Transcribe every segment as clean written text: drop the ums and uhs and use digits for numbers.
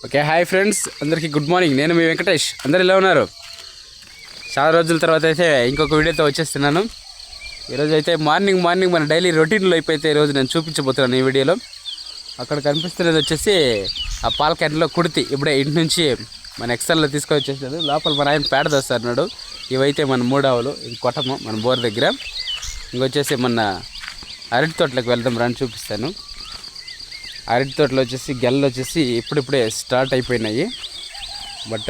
Okay, hi friends, అందరికీ good morning. నేను మీ వెంకటేష్. అందరు ఎలా ఉన్నారు? చాలా రోజుల తర్వాత అయితే ఇంకొక వీడియోతో వచ్చేస్తున్నాను. ఈరోజు అయితే మార్నింగ్ మన డైలీ రొటీన్ లైఫ్ అయితే ఈరోజు నేను చూపించబోతున్నాను ఈ వీడియోలో. అక్కడ కనిపిస్తున్నది వచ్చేసి ఆ పాల క్యాన్లో కుడితి. ఇప్పుడే ఇంటి నుంచి మన ఎక్సెల్లో తీసుకొని వచ్చేసాడు. లోపల మన ఆయన పేడ దోస్తున్నాడు. ఇవైతే మన మూడావులు, ఇది కొట్టము మన బోర్ దగ్గర. ఇంకొచ్చేసి మన అరటి తోటలోకి వెళ్దాం, రాని చూపిస్తాను. అరటి తోటలో వచ్చేసి గెల్లలు వచ్చేసి ఇప్పుడిప్పుడే స్టార్ట్ అయిపోయినాయి. బట్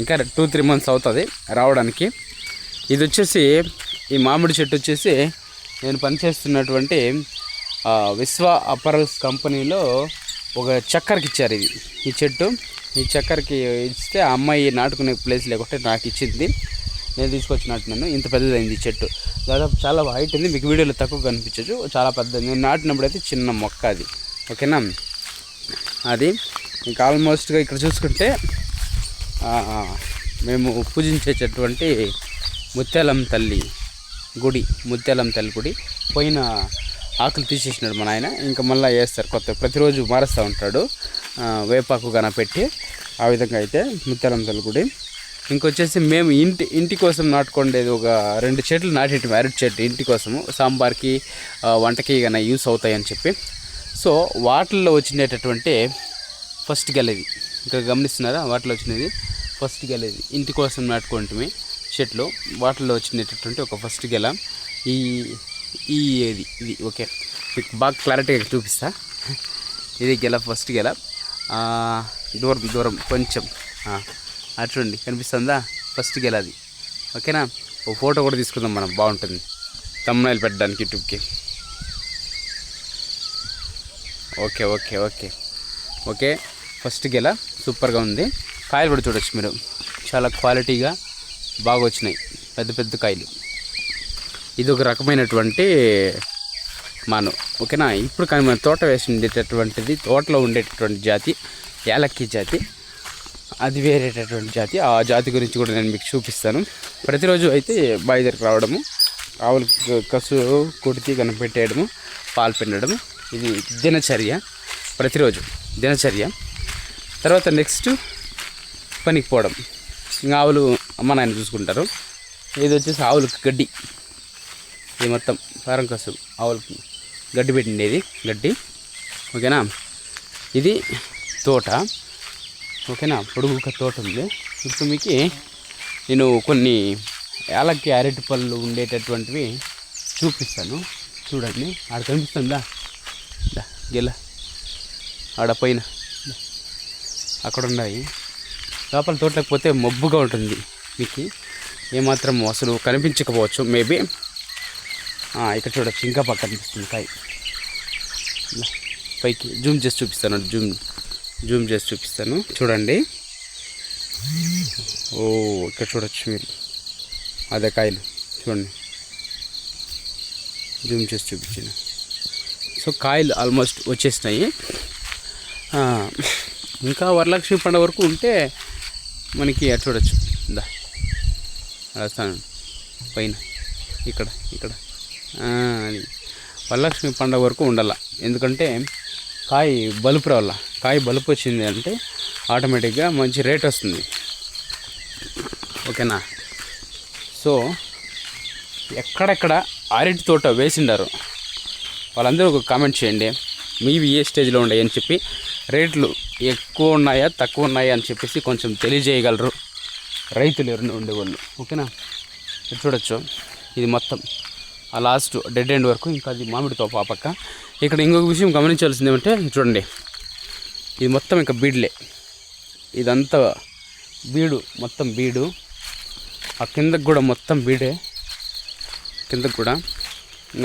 ఇంకా 2-3 months అవుతుంది రావడానికి. ఇది వచ్చేసి ఈ మామిడి చెట్టు వచ్చేసి నేను పనిచేస్తున్నటువంటి విశ్వ అపరల్స్ కంపెనీలో ఒక చక్కర్కి ఇచ్చారు. ఈ చెట్టు ఈ చక్కర్కి ఇస్తే ఆ అమ్మాయి నాటుకునే ప్లేస్ లేకుంటే నాకు ఇచ్చింది. నేను తీసుకొచ్చి నాటినాను. ఇంత పెద్దదైంది ఈ చెట్టు. దాదాపు చాలా హైట్ ఉంది. మీకు వీడియోలో తక్కువ కనిపించచ్చు, చాలా పెద్దది. నేను నాటినప్పుడు అయితే చిన్న మొక్క అది. ఓకేనా, అది ఇంకా ఆల్మోస్ట్గా ఇక్కడ చూసుకుంటే మేము పూజించేటటువంటి ముత్యాలం తల్లి గుడి, ముత్యాలం తల్లి గుడి. పోయిన ఆకులు తీసేసినాడు మన ఆయన, ఇంకా మళ్ళీ వేస్తారు కొత్త. ప్రతిరోజు మారుస్తూ ఉంటాడు, వేపాకు గన పెట్టి. ఆ విధంగా అయితే ముత్యాలం తల్లి గుడి. ఇంకొచ్చేసి మేము ఇంటి కోసం నాటుకోండేది ఒక 2 చెట్లు నాటేటి, అరటి చెట్టు ఇంటి కోసము, సాంబార్కి వంటకి గన యూస్ అవుతాయని చెప్పి. సో వాటిల్లో వచ్చినటువంటి ఫస్ట్ గెలది ఇంకా గమనిస్తున్నారా, వాటిలో వచ్చినది ఫస్ట్ గెలది. ఇంటి కోసం నాటుకుంటే చెట్లు, వాటిల్లో వచ్చినటువంటి ఒక ఫస్ట్ గెల ఇది. ఓకే, మీకు బాగా క్లారిటీగా చూపిస్తా. ఇది గెల, ఫస్ట్ గెల. దూరం కొంచెం అట్లండి, కనిపిస్తుందా? ఫస్ట్ గెల అది. ఓకేనా, ఓ ఫోటో కూడా తీసుకుందాం మనం, బాగుంటుంది థంబ్నెయిల్ పెట్టడానికి యూట్యూబ్కి. ఓకే, ఫస్ట్ గెల సూపర్గా ఉంది. కాయలు కూడా చూడొచ్చు మీరు, చాలా క్వాలిటీగా బాగా వచ్చినాయి, పెద్ద కాయలు. ఇది ఒక రకమైనటువంటి మాను. ఓకేనా, ఇప్పుడు కానీ మన తోట వేసి ఉండేటటువంటిది, తోటలో ఉండేటటువంటి జాతి యాలక్కి జాతి, అది వేరేటటువంటి జాతి. ఆ జాతి గురించి కూడా నేను మీకు చూపిస్తాను. ప్రతిరోజు అయితే బావి దగ్గరికి రావడము, ఆవులకి కసు కుడితి కనిపెట్టేయడము, పాలు పిండడము, ఇది దినచర్య, ప్రతిరోజు దినచర్య. తర్వాత నెక్స్ట్ పనికి పోవడం. ఇంకా ఆవులు అమ్మ నాయన చూసుకుంటారు. ఇది వచ్చేసి ఆవులకి గడ్డి, ఇది మొత్తం పారం కసు ఆవులకి గడ్డి పెట్టిండేది గడ్డి. ఓకేనా, ఇది తోట. ఓకేనా, పొడుగుక తోట ఉంది. ఇప్పుడు మీకు నేను కొన్ని యాలక్కి అరటి పళ్ళు ఉండేటటువంటివి చూపిస్తాను. చూడండి, ఆడ కనిపిస్తుందా గెల, ఆడ పైన అక్కడ ఉన్నాయి. లోపల తోటలోకి పోతే మబ్బుగా ఉంటుంది, మీకు ఏమాత్రం అసలు కనిపించకపోవచ్చు మేబీ. ఇక్కడ చూడొచ్చు, ఇంకా బాగా కనిపిస్తుంది కాయ. పైకి జూమ్ చేసి చూపిస్తాను, జూమ్ చేసి చూపిస్తాను. చూడండి, ఇక్కడ చూడొచ్చు మీరు, అదే కాయలు చూడండి, జూమ్ చేసి చూపించాను. సో కాయలు ఆల్మోస్ట్ వచ్చేసినాయి. ఇంకా వరలక్ష్మి పండుగ వరకు ఉంటే మనకి అటు చూడొచ్చు. రాస్తాను పైన ఇక్కడ అది వరలక్ష్మి పండుగ వరకు ఉండాల. ఎందుకంటే కాయ బలుపు రావాల. కాయ బలుపు వచ్చింది అంటే ఆటోమేటిక్గా మంచి రేట్ వస్తుంది. ఓకేనా, సో ఎక్కడెక్కడ అరటి తోట వేసిండారు వాళ్ళందరూ ఒక కామెంట్ చేయండి, మీవి ఏ స్టేజ్లో ఉన్నాయి అని చెప్పి. రేట్లు ఎక్కువ ఉన్నాయా తక్కువ ఉన్నాయా అని చెప్పేసి కొంచెం తెలియజేయగలరు రైతులు ఎవరైనా ఉండేవాళ్ళు. ఓకేనా, చూడొచ్చు, ఇది మొత్తం ఆ లాస్ట్ డెడ్ ఎండ్ వరకు. ఇంకా అది మామిడి తోప ఆ పక్క. ఇక్కడ ఇంకొక విషయం గమనించాల్సింది ఏమంటే, చూడండి, ఇది మొత్తం ఇంకా బీడ్లే, ఇదంతా బీడు, మొత్తం బీడు. ఆ కిందకు కూడా మొత్తం బీడే, కిందకు కూడా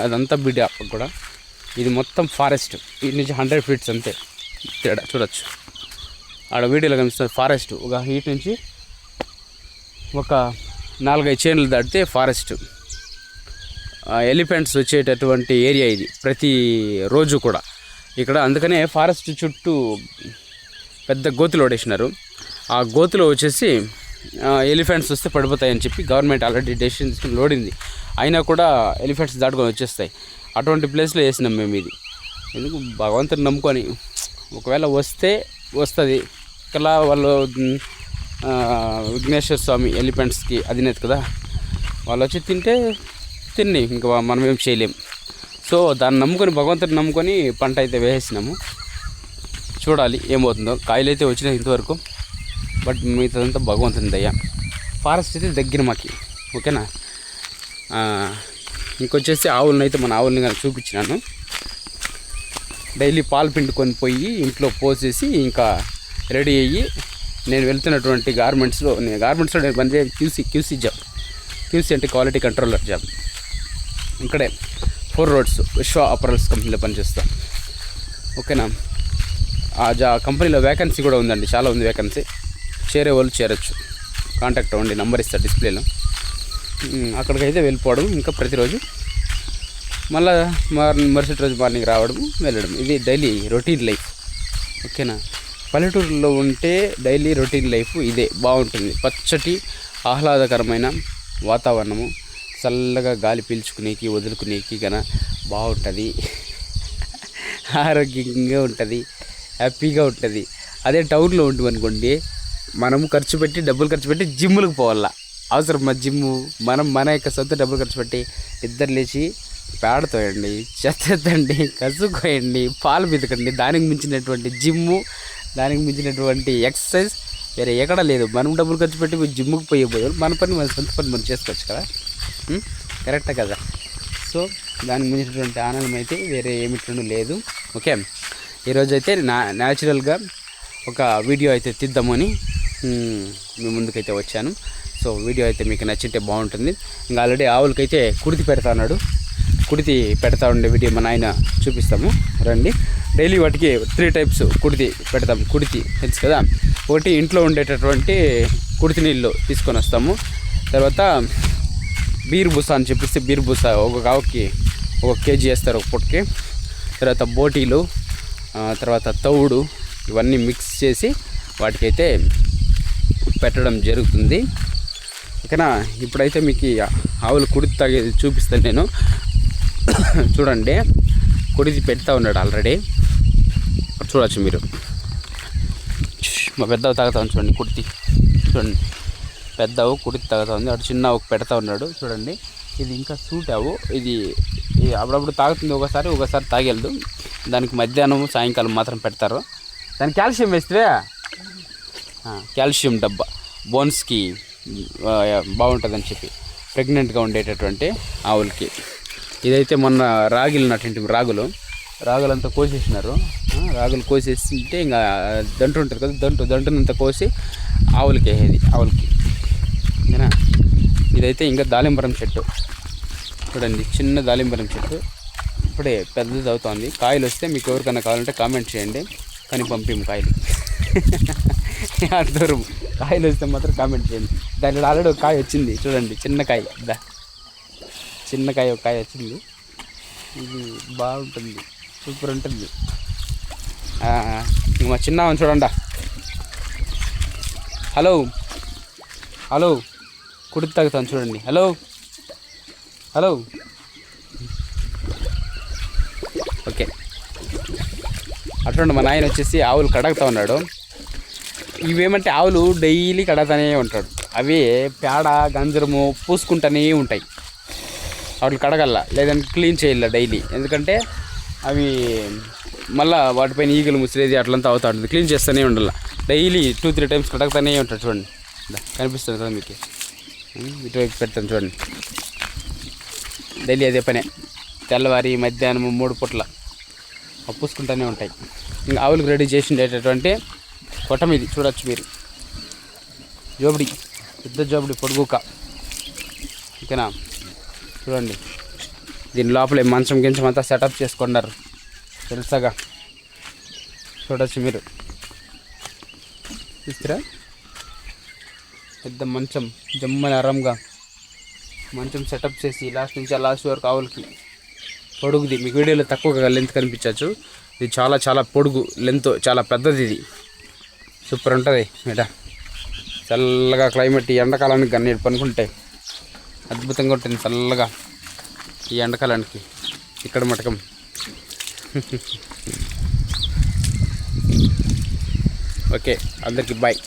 అదంతా బీడే. అప్పకు కూడా ఇది మొత్తం ఫారెస్ట్. వీటి నుంచి 100 feet అంతే తేడా. చూడొచ్చు, ఆడ వీడియోలో కనిపిస్తుంది ఫారెస్ట్. ఒక వీటి నుంచి ఒక 4-5 చైన్లు దాటితే ఫారెస్ట్. ఎలిఫెంట్స్ వచ్చేటటువంటి ఏరియా ఇది ప్రతిరోజు కూడా ఇక్కడ. అందుకనే ఫారెస్ట్ చుట్టూ పెద్ద గోతులు ఓడేసినారు. ఆ గోతులో వచ్చేసి ఎలిఫెంట్స్ వస్తే పడిపోతాయని చెప్పి గవర్నమెంట్ ఆల్రెడీ డెసిషన్ తీసుకుని లోడింది. అయినా కూడా ఎలిఫెంట్స్ దాటుకొని వచ్చేస్తాయి. అటువంటి ప్లేస్లో వేసినాం మేము ఇది. ఎందుకు, భగవంతుని నమ్ముకొని ఒకవేళ వస్తే వస్తుంది. ఇలా వాళ్ళు విఘ్నేశ్వర స్వామి ఎలిఫెంట్స్కి అధినేత కదా, వాళ్ళు వచ్చి తిని ఇంకా మనం ఏం చేయలేం. సో దాన్ని నమ్ముకొని, భగవంతుని నమ్ముకొని పంట అయితే వేసేసినాము. చూడాలి ఏమవుతుందో. కాయలు అయితే వచ్చినాయి ఇంతవరకు, బట్ మిగతాదంతా భగవంతుని దయ. ఫారెస్ట్ అయితే దగ్గర మాకి, ఓకేనా. ఇంకొచ్చేసి ఆవులను అయితే మన ఆవులని కానీ చూపించినాను. డైలీ పాలు పిండుకొని పోయి ఇంట్లో పోసేసి ఇంకా రెడీ అయ్యి నేను వెళ్తున్నటువంటి గార్మెంట్స్లో నేను పనిచేయ క్యూసీ జాబ్. క్యూసీ అంటే క్వాలిటీ కంట్రోలర్ జాబ్. ఇక్కడే 4 రోడ్స్ విశ్వ అపరల్స్ కంపెనీలో పనిచేస్తాను, ఓకేనా. ఆ కంపెనీలో వేకెన్సీ కూడా ఉందండి, చాలా ఉంది వేకెన్సీ. చేరే వాళ్ళు చేరొచ్చు, కాంటాక్ట్ అవ్వండి, నెంబర్ ఇస్తారు డిస్ప్లేలో. అక్కడికైతే వెళ్ళిపోవడం, ఇంకా ప్రతిరోజు మళ్ళీ మరుసటి రోజు మార్నింగ్ రావడం వెళ్ళడం. ఇది డైలీ రొటీన్ లైఫ్, ఓకేనా. పల్లెటూరులో ఉంటే డైలీ రొటీన్ లైఫ్ ఇదే బాగుంటుంది. పచ్చటి ఆహ్లాదకరమైన వాతావరణము, చల్లగా గాలి పీల్చుకునేకి వదులుకునేకి కన్నా బాగుంటుంది. ఆరోగ్యంగా ఉంటుంది, హ్యాపీగా ఉంటుంది. అదే టౌన్లో ఉంటుంది అనుకోండి, మనము డబ్బులు ఖర్చు పెట్టి జిమ్ములకు పోవాలా. అవసరం మా జిమ్ము, మనం మన యొక్క సొంత డబ్బులు ఖర్చు పెట్టి ఇద్దరు లేచి పేడతోయండి, చెత్తండి, కసుకోయండి, పాలు పితకండి. దానికి మించినటువంటి జిమ్ము, దానికి మించినటువంటి ఎక్సర్సైజ్ వేరే ఎక్కడ లేదు. మనం డబ్బులు ఖర్చు పెట్టి జిమ్ముకి పోయే మన పని, మన సొంత పని మనం చేసుకోవచ్చు కదా, కరెక్టే కదా. సో దానికి మించినటువంటి ఆనందం అయితే వేరే ఏమిటూ లేదు, ఓకే. ఈరోజు అయితే న్యాచురల్గా ఒక వీడియో అయితే తీద్దామని మీ ముందుకైతే వచ్చాను. సో వీడియో అయితే మీకు నచ్చింటే బాగుంటుంది. ఇంకా ఆల్రెడీ ఆవులకైతే కుడితి పెడతా ఉన్నాడు. కుడితి పెడతా ఉండే వీడియో మన ఆయన చూపిస్తాము రండి. డైలీ వాటికి 3 టైప్స్ కుడితి పెడతాం. కుడితి తెలుసు కదా, ఒకటి ఇంట్లో ఉండేటటువంటి కుడితి నీళ్ళు తీసుకొని వస్తాము. తర్వాత బీర్ బుస అని చెప్పిస్తే బీర్ బుస ఒక ఆవుకి 1 కేజీ వేస్తారు ఒక పూటకి. తర్వాత బోటీలు, తర్వాత తౌడు, ఇవన్నీ మిక్స్ చేసి వాటికైతే పెట్టడం జరుగుతుంది, ఓకేనా. ఇప్పుడైతే మీకు ఆవులు కుడితి తాగేది చూపిస్తాను నేను. చూడండి, కుడితి పెడతా ఉన్నాడు ఆల్రెడీ, చూడవచ్చు మీరు. మా పెద్దవి తాగుతా ఉంది చూడండి, కుడితి చూడండి. పెద్దవు కుడితి తాగుతా ఉంది, అటు చిన్న ఒక పెడతా ఉన్నాడు చూడండి. ఇది ఇంకా సూట్ అవు, ఇది అప్పుడప్పుడు తాగుతుంది, ఒకసారి తాగెళ్ళదు. దానికి మధ్యాహ్నం సాయంకాలం మాత్రం పెడతారు. దానికి కాల్షియం వేస్తే, కాల్షియం డబ్బా బోన్స్కి బాగుంటుందని చెప్పి ప్రెగ్నెంట్గా ఉండేటటువంటి ఆవులకి. ఇదైతే మొన్న రాగులు నాటింటి రాగులంతా కోసేసినారు. రాగులు కోసేసింటే ఇంకా దంటు ఉంటుంది కదా, దంటునంతా కోసి ఆవులకి వేసేది, ఆవులకి. ఓకేనా. ఇదైతే ఇంకా దాలింబరం చెట్టు చూడండి, చిన్న దాలింబరం చెట్టు ఇప్పుడే పెద్దది అవుతుంది. కాయలు వస్తే మీకు ఎవరికైనా కావాలంటే కామెంట్ చేయండి, కానీ పంపిము కాయలు. దూరం కాయలు వస్తే మాత్రం కామెంట్ చేయండి. దాంట్లో ఆల్రెడీ ఒక కాయ వచ్చింది చూడండి, చిన్న కాయ, ఒక కాయ వచ్చింది. ఇది బాగుంటుంది, సూపర్ ఉంటుంది. మా చిన్న చూడండి. హలో కుడితి తాగుతాను చూడండి. Hello okay. అట్లా మా నాయన వచ్చేసి ఆవులు కడగతా ఉన్నాడు. ఇవేమంటే ఆవులు డైలీ కడగతానే ఉంటాడు. అవి పేడ గంజరము పూసుకుంటూనే ఉంటాయి. వాటిని కడగల్లా, లేదంటే క్లీన్ చేయాల డైలీ. ఎందుకంటే అవి మళ్ళీ వాటిపైన ఈగలు ముసిరేది అట్లంతా అవుతా ఉంటుంది. క్లీన్ చేస్తూనే ఉండాలి డైలీ 2-3 టైమ్స్ కడగతానే ఉంటాడు చూడండి. కనిపిస్తుంది కదా మీకు, ఇటువైపు పెడతాను చూడండి. డైలీ అదే పనే, తెల్లవారి మధ్యాహ్నం 3 పూట్ల పూసుకుంటూనే ఉంటాయి. ఇంకా ఆవులకు రెడీ చేసి ఉండేటటువంటి కొట్టం ఇది చూడవచ్చు మీరు. జోబడి, పెద్ద జోబడి, పొడుగుక, ఓకేనా. చూడండి, దీని లోపల మంచం గించం అంతా సెటప్ చేసుకున్నారు తెలుసాగా. చూడవచ్చు మీరు, చూస్తారా, పెద్ద మంచం జమ్మని ఆరాంగా మంచం సెటప్ చేసి లాస్ట్ నుంచి లాస్ట్ వరకు ఆవులకి పొడుగుది. మీకు వీడియోలో తక్కువగా లెంత్ కనిపించవచ్చు, ఇది చాలా చాలా పొడుగు లెంత్, చాలా పెద్దది. ఇది సూపర్ ఉంటుంది మేడ. చల్లగా క్లైమేట్, ఈ ఎండాకాలానికి కానీ పనుకుంటే అద్భుతంగా ఉంటుంది చల్లగా ఈ ఎండాకాలానికి ఇక్కడ మటకం. ఓకే అందరికీ బాయ్.